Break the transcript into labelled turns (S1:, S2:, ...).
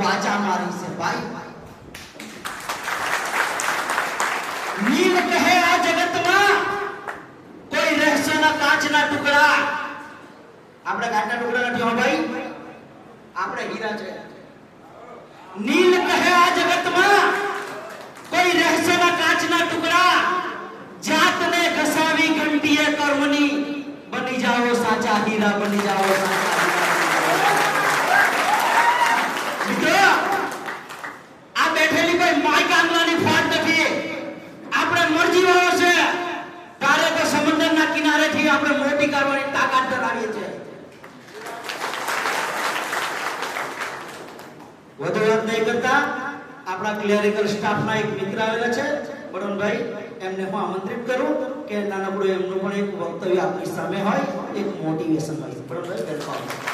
S1: વાચા મારી છે ભાઈ। નીલ કહે આ જગતમાં કોઈ રહેશે ના કાચના ટુકડા। આપણે કાચના ટુકડા નથી હો ભાઈ, આપણે હીરા છે। નીલ કહે આ જગતમાં કોઈ રહેશે ના કાચના ટુકડા। જાતને ઘસાવી ઘંટીએ કર્મની બની જાઓ સાચા હીરા, બની જાઓ સાચા હીરા। આ બેઠેલી કોઈ માય કાંગલાની ફાટ નથી, આપણે મરજી વાળો છે। તારે તો સમુદ્રના કિનારેથી આપણે મોટી કરવાની તાકાત ધરાવીએ છીએ। વધુ વાત નહીં કરતા આપણા ક્લેરિકલ સ્ટાફના એક મિત્ર આવેલા છે બળવંતભાઈ, એમને હું આમંત્રિત કરું કે નાનકડું એમનું પણ એક વક્તવ્ય આપણી સામે હોય, એક મોટિવેશન હોય। બળવંતભાઈ વેલકમ।